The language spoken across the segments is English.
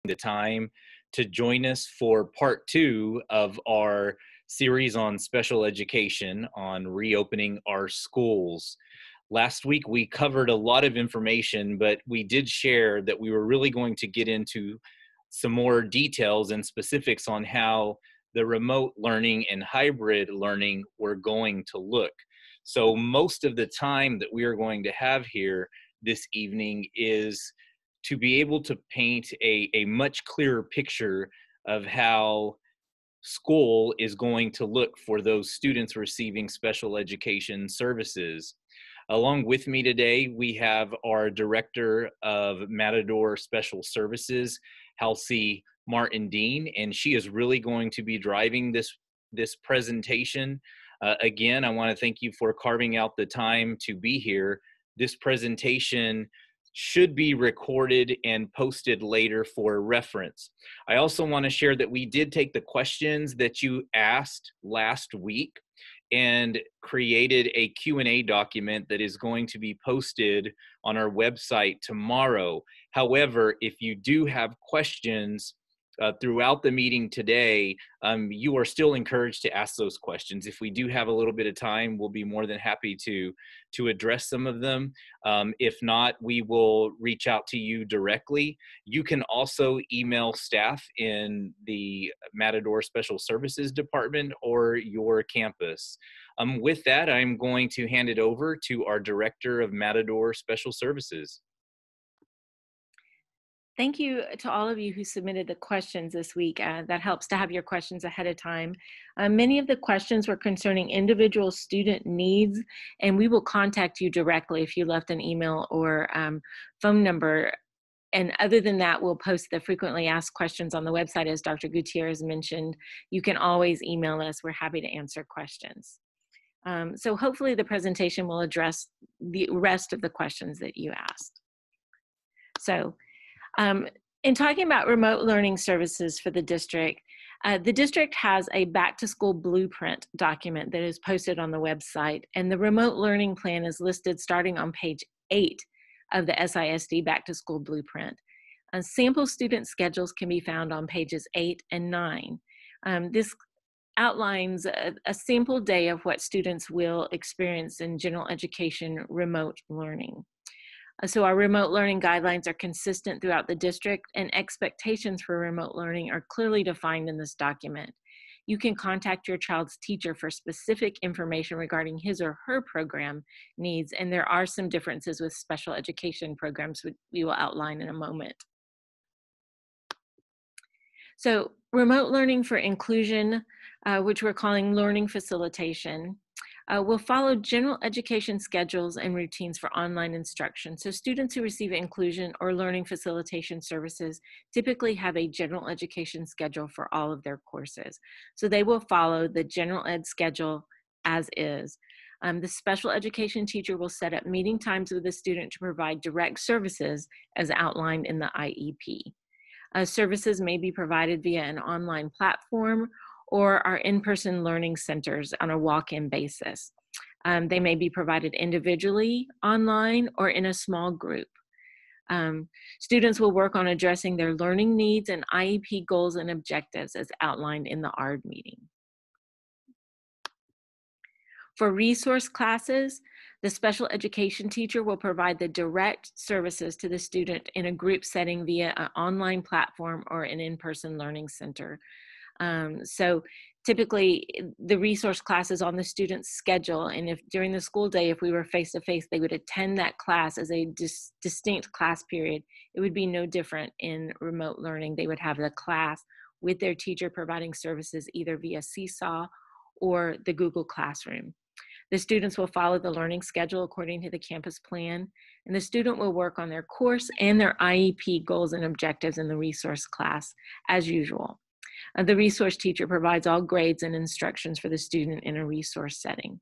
the time to join us for part 2 of our series on special education on reopening our schools. Last week we covered a lot of information, but we did share that we were really going to get into some more details and specifics on how the remote learning and hybrid learning were going to look. So most of the time that we are going to have here this evening is to be able to paint a much clearer picture of how school is going to look for those students receiving special education services. Along with me today, we have our Director of Matador Special Services, Halsey Martin Dean, and she is really going to be driving this presentation. Again, I want to thank you for carving out the time to be here. This presentation should be recorded and posted later for reference. I also want to share that we did take the questions that you asked last week and created a Q&A document that is going to be posted on our website tomorrow. However, if you do have questions throughout the meeting today, you are still encouraged to ask those questions. If we do have a little bit of time, we'll be more than happy to address some of them. If not, we will reach out to you directly. You can also email staff in the Matador Special Services Department or your campus. With that, I'm going to hand it over to our Director of Matador Special Services. Thank you to all of you who submitted the questions this week. That helps to have your questions ahead of time. Many of the questions were concerning individual student needs, and we will contact you directly if you left an email or phone number. And other than that, we'll post the frequently asked questions on the website, as Dr. Gutierrez mentioned. You can always email us. We're happy to answer questions. So hopefully the presentation will address the rest of the questions that you asked. So, in talking about remote learning services for the district has a back to school blueprint document that is posted on the website, and the remote learning plan is listed starting on page 8 of the SISD back to school blueprint. Sample student schedules can be found on pages 8 and 9. This outlines a sample day of what students will experience in general education remote learning. So our remote learning guidelines are consistent throughout the district, and expectations for remote learning are clearly defined in this document. You can contact your child's teacher for specific information regarding his or her program needs, and there are some differences with special education programs which we will outline in a moment. So remote learning for inclusion, which we're calling learning facilitation, will follow general education schedules and routines for online instruction. So students who receive inclusion or learning facilitation services typically have a general education schedule for all of their courses. So they will follow the general ed schedule as is. The special education teacher will set up meeting times with the student to provide direct services as outlined in the IEP. Services may be provided via an online platform or our in-person learning centers on a walk-in basis. They may be provided individually, online, or in a small group. Students will work on addressing their learning needs and IEP goals and objectives as outlined in the ARD meeting. For resource classes, the special education teacher will provide the direct services to the student in a group setting via an online platform or an in-person learning center. So typically the resource class is on the student's schedule, and if during the school day, if we were face-to-face, they would attend that class as a distinct class period. It would be no different in remote learning. They would have the class with their teacher providing services either via Seesaw or the Google Classroom. The students will follow the learning schedule according to the campus plan, and the student will work on their course and their IEP goals and objectives in the resource class as usual. The resource teacher provides all grades and instructions for the student in a resource setting.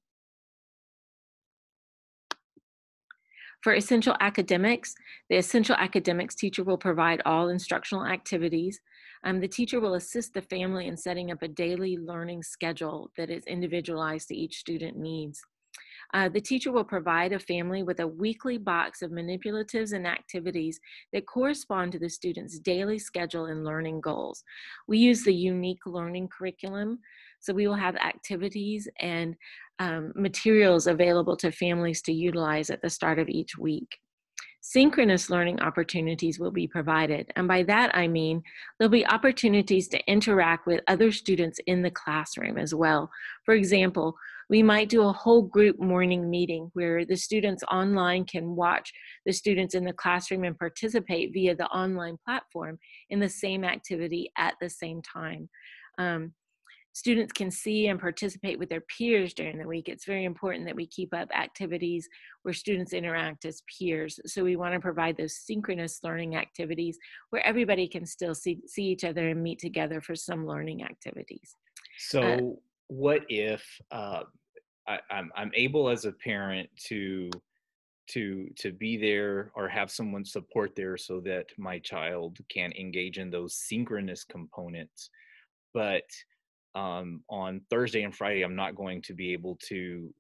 For essential academics, the essential academics teacher will provide all instructional activities. The teacher will assist the family in setting up a daily learning schedule that is individualized to each student needs. The teacher will provide a family with a weekly box of manipulatives and activities that correspond to the student's daily schedule and learning goals. We use the unique learning curriculum, so we will have activities and materials available to families to utilize at the start of each week. Synchronous learning opportunities will be provided. And by that, I mean there'll be opportunities to interact with other students in the classroom as well. For example, we might do a whole group morning meeting where the students online can watch the students in the classroom and participate via the online platform in the same activity at the same time. Students can see and participate with their peers during the week. It's very important that we keep up activities where students interact as peers. So we want to provide those synchronous learning activities where everybody can still see each other and meet together for some learning activities. So what if I'm able as a parent to be there or have someone support there so that my child can engage in those synchronous components, but on Thursday and Friday, I'm not going to be able to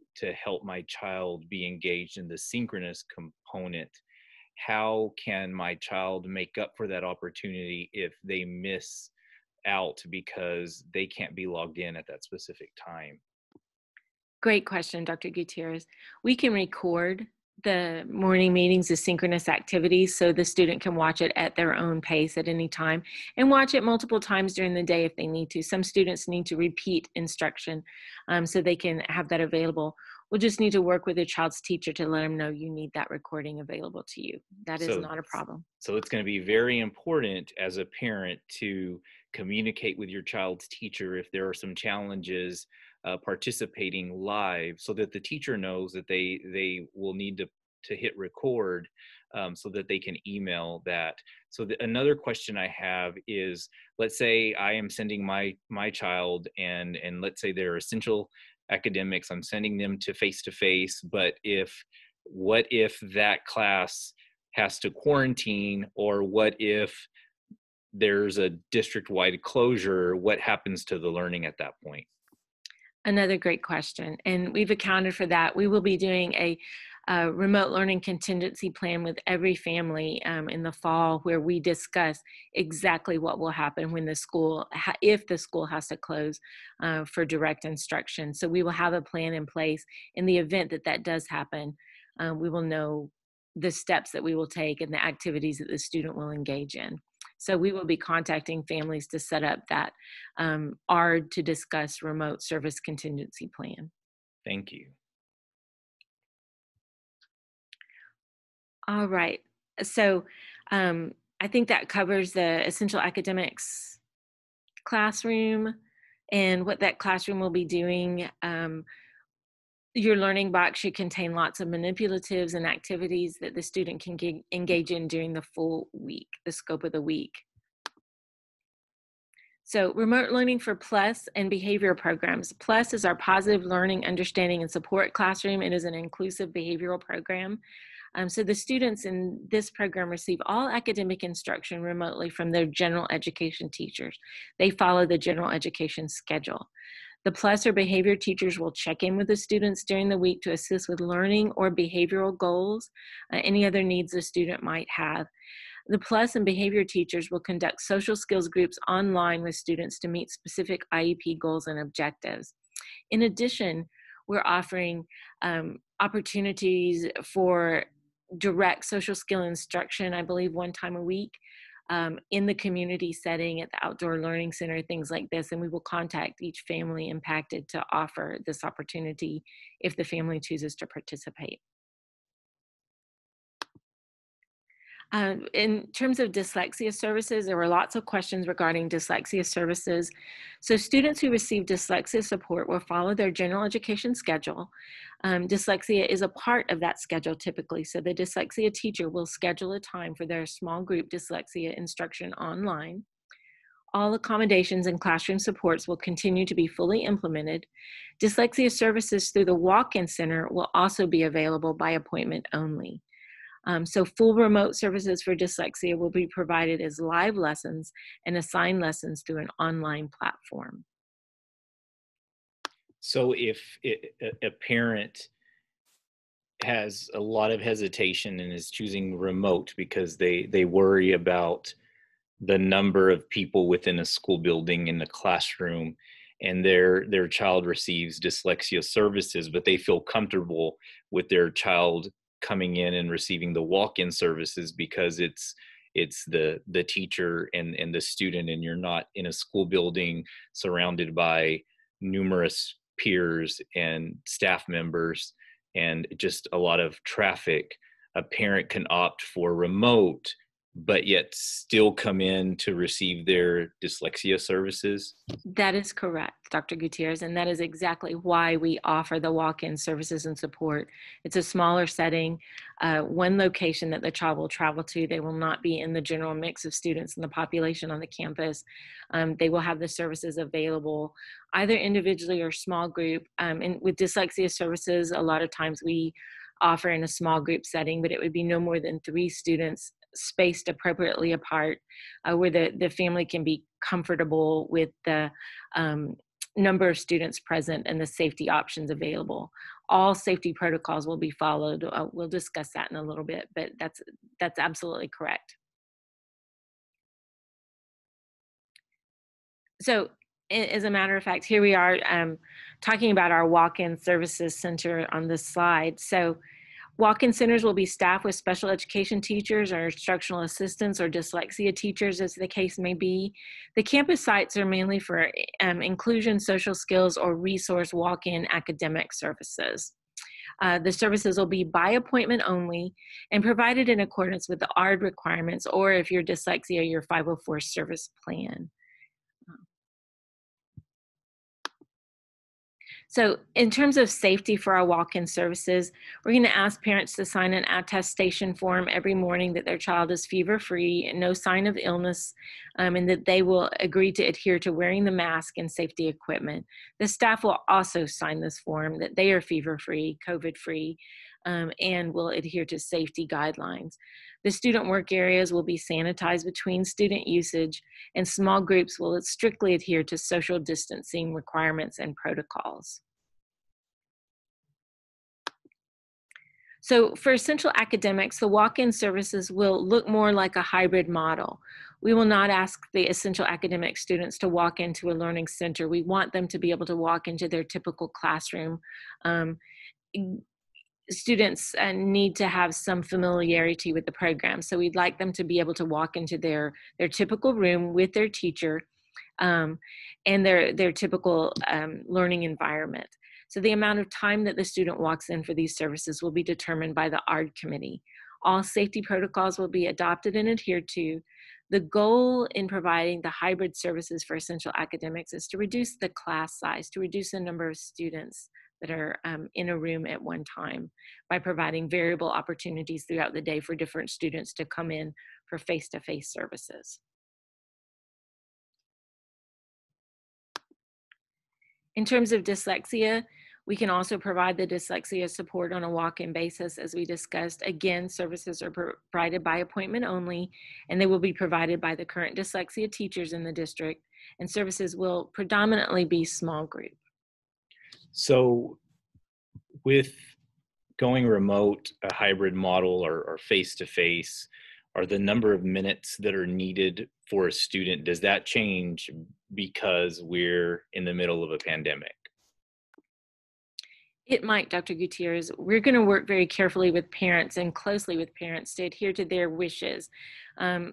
help my child be engaged in the synchronous component. How can my child make up for that opportunity if they miss out because they can't be logged in at that specific time? Great question, Dr. Gutierrez. We can record the morning meetings as synchronous activities so the student can watch it at their own pace at any time and watch it multiple times during the day if they need to. Some students need to repeat instruction so they can have that available. We'll just need to work with your child's teacher to let them know you need that recording available to you. That is not a problem. So it's going to be very important as a parent to communicate with your child's teacher if there are some challenges participating live, so that the teacher knows that they will need to hit record so that they can email that. So another question I have is, let's say I am sending my child and let's say they're essential academics, I'm sending them to face-to-face, but what if that class has to quarantine, or what if there's a district-wide closure? What happens to the learning at that point? Another great question, and we've accounted for that. We will be doing a remote learning contingency plan with every family in the fall, where we discuss exactly what will happen when if the school has to close for direct instruction. So we will have a plan in place. In the event that that does happen, we will know the steps that we will take and the activities that the student will engage in. So we will be contacting families to set up that ARD to discuss remote service contingency plan. Thank you. All right. So I think that covers the essential academics classroom and what that classroom will be doing. Your learning box should contain lots of manipulatives and activities that the student can engage in during the full week, the scope of the week. So remote learning for PLUS and behavioral programs. PLUS is our Positive Learning, Understanding, and Support classroom. It is an inclusive behavioral program. So the students in this program receive all academic instruction remotely from their general education teachers. They follow the general education schedule. The PLUS or behavior teachers will check in with the students during the week to assist with learning or behavioral goals, any other needs the student might have. The PLUS and behavior teachers will conduct social skills groups online with students to meet specific IEP goals and objectives. In addition, we're offering opportunities for direct social skill instruction, I believe 1 time a week, in the community setting, at the outdoor learning center, things like this, and we will contact each family impacted to offer this opportunity if the family chooses to participate. In terms of Dyslexia Services, there were lots of questions regarding Dyslexia Services. So students who receive dyslexia support will follow their general education schedule. Dyslexia is a part of that schedule typically, so the dyslexia teacher will schedule a time for their small group dyslexia instruction online. All accommodations and classroom supports will continue to be fully implemented. Dyslexia services through the Walkin Center will also be available by appointment only. So full remote services for dyslexia will be provided as live lessons and assigned lessons through an online platform. So if a parent has a lot of hesitation and is choosing remote because they worry about the number of people within a school building in the classroom, and their child receives dyslexia services, but they feel comfortable with their child coming in and receiving the walk-in services because it's the teacher and the student, and you're not in a school building surrounded by numerous peers and staff members and just a lot of traffic. A parent can opt for remote but yet still come in to receive their dyslexia services? That is correct, Dr. Gutierrez, and that is exactly why we offer the walk-in services and support. It's a smaller setting, one location that the child will travel to. They will not be in the general mix of students in the population on the campus. They will have the services available either individually or small group. And with Dyslexia Services, a lot of times we offer in a small group setting, but it would be no more than 3 students spaced appropriately apart, where the family can be comfortable with the number of students present and the safety options available. All safety protocols will be followed. We'll discuss that in a little bit, but that's absolutely correct. So as a matter of fact, here we are talking about our walk-in services center on this slide. So walk-in centers will be staffed with special education teachers or instructional assistants or dyslexia teachers, as the case may be. The campus sites are mainly for inclusion, social skills, or resource walk-in academic services. The services will be by appointment only and provided in accordance with the ARD requirements, or if you're dyslexia, your 504 service plan. So in terms of safety for our walk-in services, we're going to ask parents to sign an attestation form every morning that their child is fever-free and no sign of illness, and that they will agree to adhere to wearing the mask and safety equipment. The staff will also sign this form that they are fever-free, COVID-free, and will adhere to safety guidelines. The student work areas will be sanitized between student usage, and small groups will strictly adhere to social distancing requirements and protocols. So for essential academics, the walk-in services will look more like a hybrid model. We will not ask the essential academic students to walk into a learning center. We want them to be able to walk into their typical classroom. Students need to have some familiarity with the program. So we'd like them to be able to walk into their typical room with their teacher and their typical learning environment. So the amount of time that the student walks in for these services will be determined by the ARD committee. All safety protocols will be adopted and adhered to. The goal in providing the hybrid services for essential academics is to reduce the class size, to reduce the number of students that are in a room at one time by providing variable opportunities throughout the day for different students to come in for face-to-face services. In terms of dyslexia, we can also provide the dyslexia support on a walk-in basis, as we discussed. Again, services are provided by appointment only, and they will be provided by the current dyslexia teachers in the district, and services will predominantly be small group. So with going remote, a hybrid model, or face-to-face, are the number of minutes that are needed for a student, does that change because we're in the middle of a pandemic? It might, Dr. Gutierrez. We're going to work very carefully with parents and closely with parents to adhere to their wishes.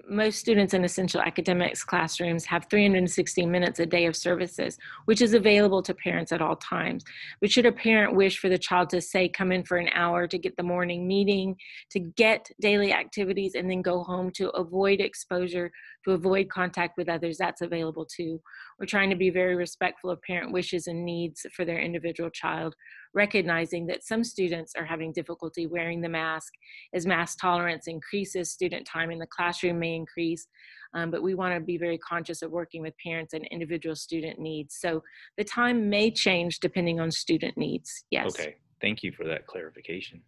Most students in essential academics classrooms have 360 minutes a day of services, which is available to parents at all times. But should a parent wish for the child to, say, come in for an hour to get the morning meeting, to get daily activities, and then go home to avoid exposure, to avoid contact with others, that's available too. We're trying to be very respectful of parent wishes and needs for their individual child, recognizing that some students are having difficulty wearing the mask. As mask tolerance increases, student time in the classroom may increase, but we want to be very conscious of working with parents and individual student needs. So the time may change depending on student needs, yes. Okay, thank you for that clarification.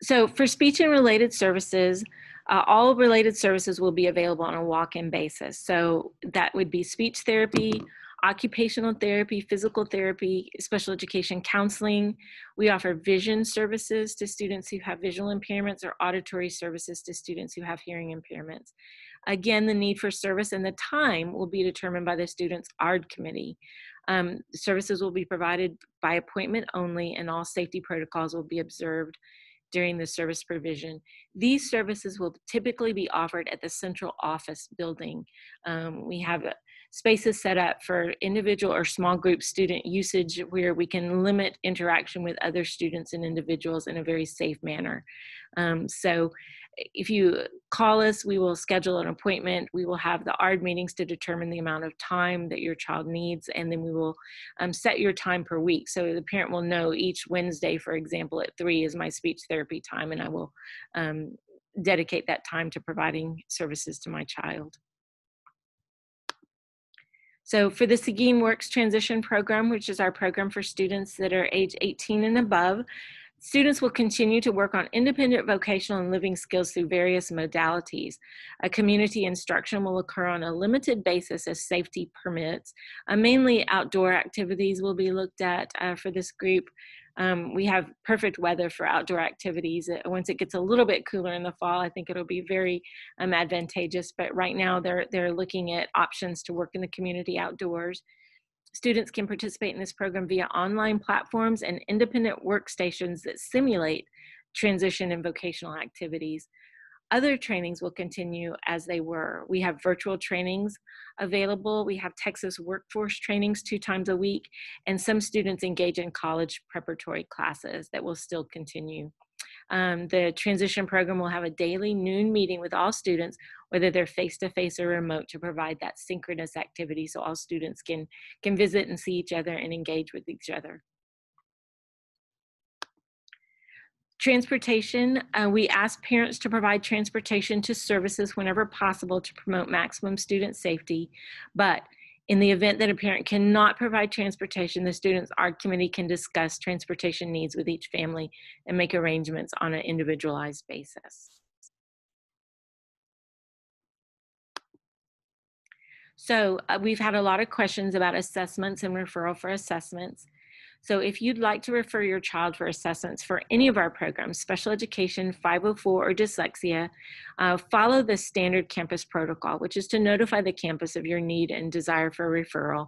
So for speech and related services, all related services will be available on a walk-in basis. So that would be speech therapy, occupational therapy, physical therapy, special education counseling. We offer vision services to students who have visual impairments, or auditory services to students who have hearing impairments. Again, the need for service and the time will be determined by the student's ARD committee. Services will be provided by appointment only, and all safety protocols will be observed during the service provision. These services will typically be offered at the central office building. We have spaces set up for individual or small group student usage where we can limit interaction with other students and individuals in a very safe manner. So if you call us, we will schedule an appointment. We will have the ARD meetings to determine the amount of time that your child needs, and then we will set your time per week. So the parent will know each Wednesday, for example, at 3 is my speech therapy time, and I will dedicate that time to providing services to my child. So for the Seguin Works Transition Program, which is our program for students that are age 18 and above, students will continue to work on independent vocational and living skills through various modalities. A community instruction will occur on a limited basis as safety permits. Mainly outdoor activities will be looked at for this group. We have perfect weather for outdoor activities. Once it gets a little bit cooler in the fall, I think it'll be very advantageous. But right now they're looking at options to work in the community outdoors. Students can participate in this program via online platforms and independent workstations that simulate transition and vocational activities. Other trainings will continue as they were. We have virtual trainings available. We have Texas workforce trainings 2 times a week, and some students engage in college preparatory classes that will still continue. The transition program will have a daily noon meeting with all students, whether they're face-to-face or remote, to provide that synchronous activity so all students can visit and see each other and engage with each other. Transportation, we ask parents to provide transportation to services whenever possible to promote maximum student safety, but in the event that a parent cannot provide transportation, the students' ARD committee can discuss transportation needs with each family and make arrangements on an individualized basis. So we've had a lot of questions about assessments and referral for assessments. So if you'd like to refer your child for assessments for any of our programs, special education, 504, or dyslexia, follow the standard campus protocol, which is to notify the campus of your need and desire for a referral.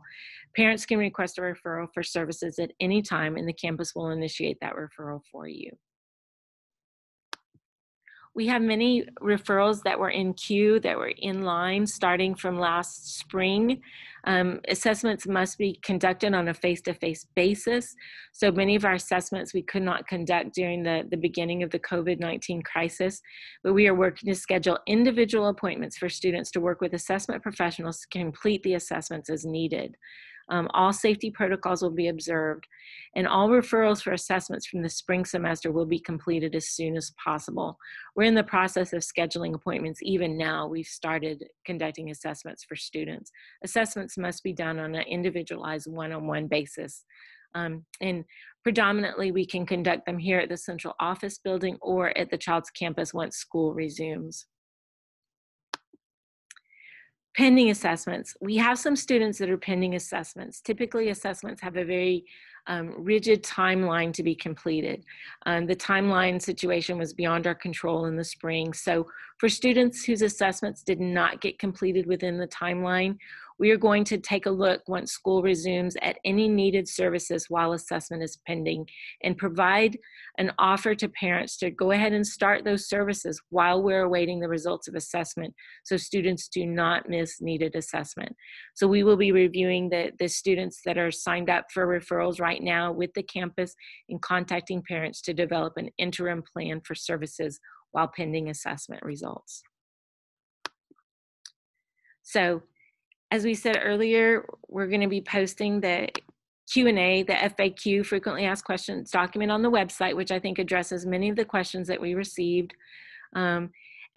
Parents can request a referral for services at any time, and the campus will initiate that referral for you. We have many referrals that were in queue, that were in line starting from last spring. Assessments must be conducted on a face-to-face basis. So many of our assessments we could not conduct during the beginning of the COVID-19 crisis, but we are working to schedule individual appointments for students to work with assessment professionals to complete the assessments as needed. All safety protocols will be observed, and all referrals for assessments from the spring semester will be completed as soon as possible. We're in the process of scheduling appointments. Even now, we've started conducting assessments for students. Assessments must be done on an individualized one-on-one basis. And predominantly, we can conduct them here at the central office building or at the child's campus once school resumes. Pending assessments. We have some students that are pending assessments. Typically, assessments have a very rigid timeline to be completed. The timeline situation was beyond our control in the spring. So for students whose assessments did not get completed within the timeline, we are going to take a look once school resumes at any needed services while assessment is pending and provide an offer to parents to go ahead and start those services while we're awaiting the results of assessment so students do not miss needed assessment. So we will be reviewing the students that are signed up for referrals right now with the campus and contacting parents to develop an interim plan for services while pending assessment results. So, as we said earlier, we're going to be posting the Q&A, the FAQ, frequently asked questions document on the website, which I think addresses many of the questions that we received. And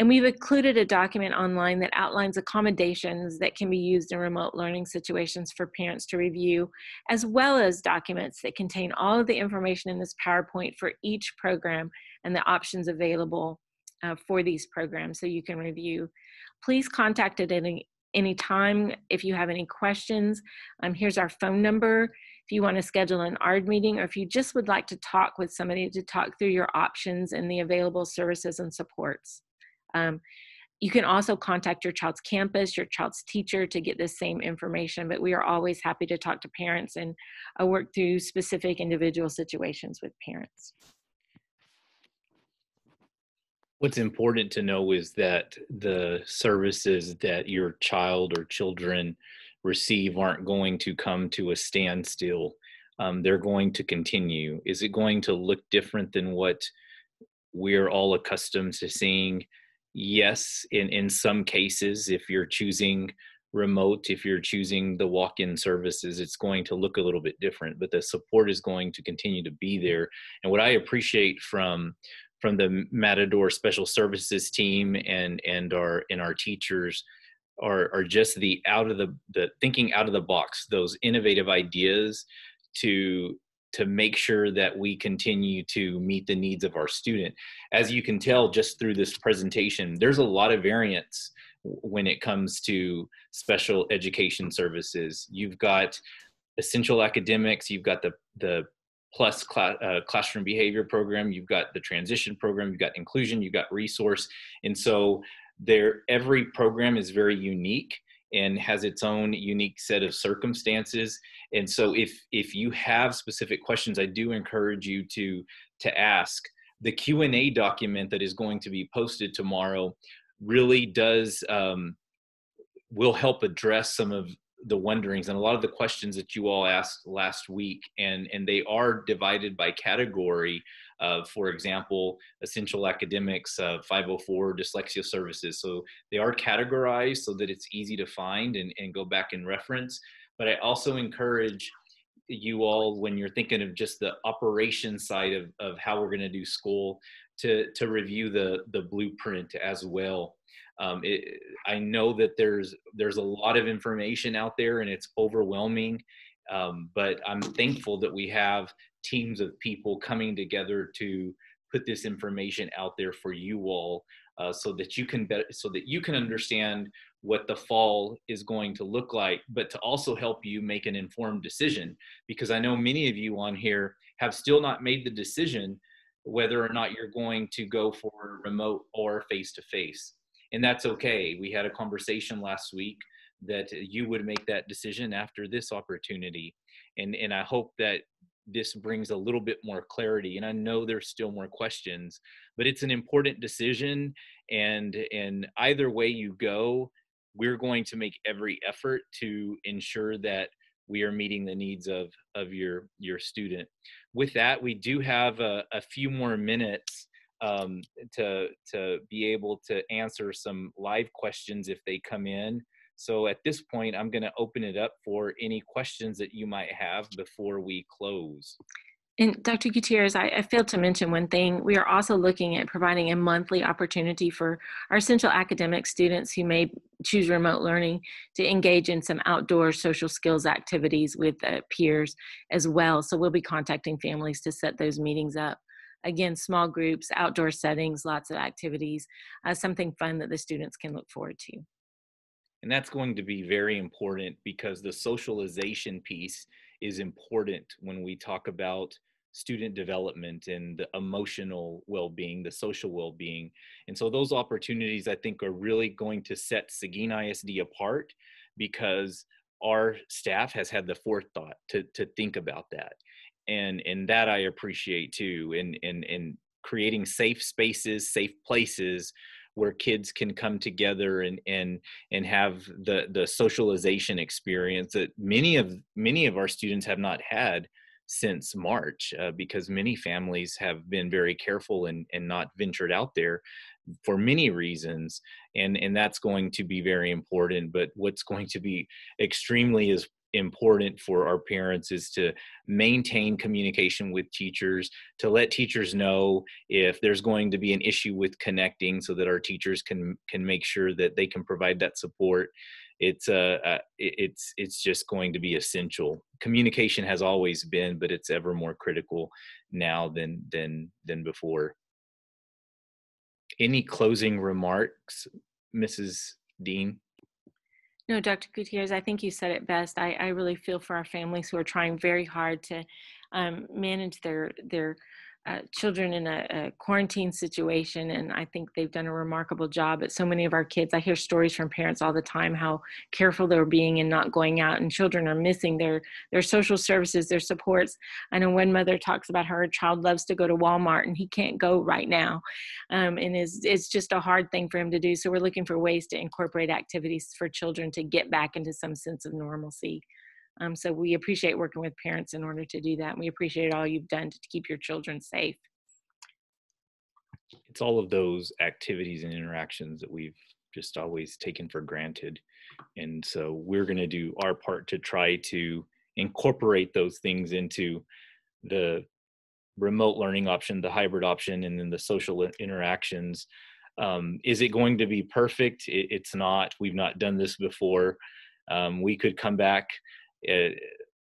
we've included a document online that outlines accommodations that can be used in remote learning situations for parents to review, as well as documents that contain all of the information in this PowerPoint for each program and the options available for these programs so you can review. Please contact anytime. If you have any questions, here's our phone number. If you want to schedule an ARD meeting, or if you just would like to talk with somebody to talk through your options and the available services and supports. You can also contact your child's campus, your child's teacher to get the same information, but we are always happy to talk to parents and work through specific individual situations with parents. What's important to know is that the services that your child or children receive aren't going to come to a standstill. They're going to continue. Is it going to look different than what we're all accustomed to seeing? Yes, in some cases, if you're choosing remote, if you're choosing the walk-in services, it's going to look a little bit different, but the support is going to continue to be there. And what I appreciate from the Matador Special Services team and our teachers are just the thinking out of the box, those innovative ideas to make sure that we continue to meet the needs of our student. As you can tell just through this presentation, there's a lot of variance when it comes to special education services. You've got essential academics, you've got the plus classroom behavior program, you've got the transition program, you've got inclusion, you've got resource. And so every program is very unique and has its own unique set of circumstances. And so if you have specific questions, I do encourage you to ask. The Q&A document that is going to be posted tomorrow really will help address some of the wonderings and a lot of the questions that you all asked last week, and they are divided by category. For example, essential academics, 504 Dyslexia Services. So they are categorized so that it's easy to find and go back and reference. But I also encourage you all, when you're thinking of just the operation side of how we're going to do school, to review the blueprint as well. I know that there's a lot of information out there and it's overwhelming, but I'm thankful that we have teams of people coming together to put this information out there for you all, so that you can understand what the fall is going to look like, but to also help you make an informed decision, because I know many of you on here have still not made the decision whether or not you're going to go for remote or face-to-face. And that's okay. We had a conversation last week that you would make that decision after this opportunity. And I hope that this brings a little bit more clarity. And I know there's still more questions, but it's an important decision. And either way you go, we're going to make every effort to ensure that we are meeting the needs of your student. With that, we do have a few more minutes to be able to answer some live questions if they come in. So at this point, I'm going to open it up for any questions that you might have before we close. And Dr. Gutierrez, I failed to mention one thing. We are also looking at providing a monthly opportunity for our essential academic students who may choose remote learning to engage in some outdoor social skills activities with peers as well. So we'll be contacting families to set those meetings up. Again, small groups, outdoor settings, lots of activities, something fun that the students can look forward to. And that's going to be very important, because the socialization piece is important when we talk about student development and the emotional well-being, the social well-being. And so those opportunities, I think, are really going to set Seguin ISD apart, because our staff has had the forethought to think about that. And that I appreciate too, and creating safe spaces, safe places where kids can come together and have the socialization experience that many of our students have not had since March, because many families have been very careful and not ventured out there for many reasons, and that's going to be very important. But what's going to be extremely important for our parents is to maintain communication with teachers, to let teachers know if there's going to be an issue with connecting, so that our teachers can make sure that they can provide that support. It's just going to be essential. Communication has always been, but it's ever more critical now than before. Any closing remarks, Mrs. Dean? No, Dr. Gutierrez, I think you said it best. I really feel for our families who are trying very hard to manage their children in a quarantine situation, and I think they've done a remarkable job. But so many of our kids, I hear stories from parents all the time how careful they're being and not going out, and children are missing their social services, their supports. I know one mother talks about her child loves to go to Walmart and he can't go right now, and it's just a hard thing for him to do. So we're looking for ways to incorporate activities for children to get back into some sense of normalcy. So we appreciate working with parents in order to do that. And we appreciate all you've done to keep your children safe. It's all of those activities and interactions that we've just always taken for granted. And so we're going to do our part to try to incorporate those things into the remote learning option, the hybrid option, and then the social interactions. Is it going to be perfect? It's not. We've not done this before. We could come back a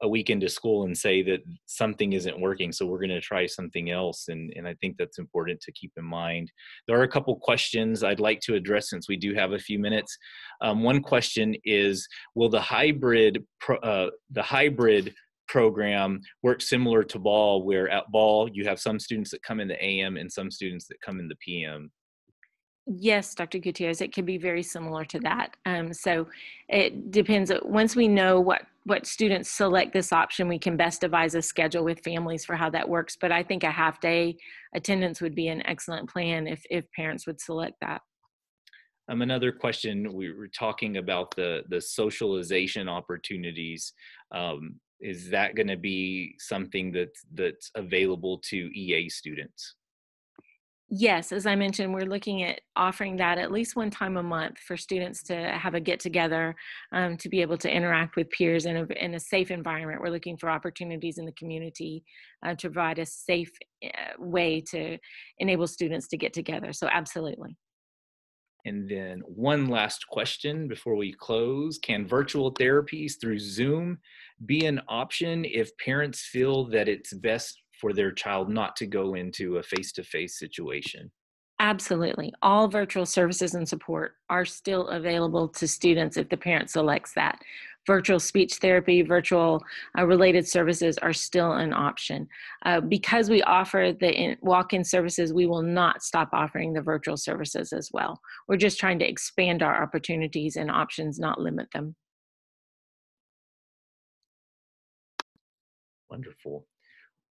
week into school and say that something isn't working, so we're going to try something else. And I think that's important to keep in mind. There are a couple questions I'd like to address since we do have a few minutes. One question is, will the hybrid program work similar to Ball, where at Ball you have some students that come in the AM and some students that come in the PM? Yes, Dr. Gutierrez, it can be very similar to that. So it depends. Once we know what students select this option, we can best devise a schedule with families for how that works. But I think a half-day attendance would be an excellent plan if parents would select that. Another question, we were talking about the socialization opportunities. Is that going to be something that's available to EA students? Yes, as I mentioned, we're looking at offering that at least one time a month for students to have a get-together, to be able to interact with peers in a safe environment. We're looking for opportunities in the community to provide a safe way to enable students to get together. So absolutely. And then one last question before we close. Can virtual therapies through Zoom be an option if parents feel that it's best for their child not to go into a face-to-face situation? Absolutely. All virtual services and support are still available to students if the parent selects that. Virtual speech therapy, virtual related services are still an option. Because we offer the walk-in services, we will not stop offering the virtual services as well. We're just trying to expand our opportunities and options, not limit them. Wonderful.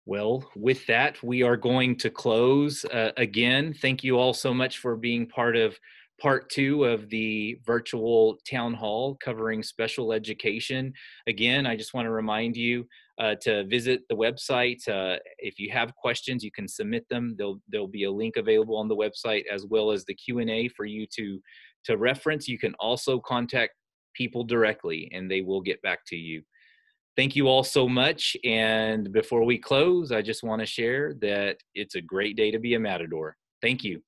Well, with that, we are going to close. Again, thank you all so much for being part of part 2 of the virtual town hall covering special education. Again, I just want to remind you to visit the website. If you have questions, you can submit them. There'll be a link available on the website, as well as the Q&A for you to reference. You can also contact people directly and they will get back to you. Thank you all so much. And before we close, I just want to share that it's a great day to be a Matador. Thank you.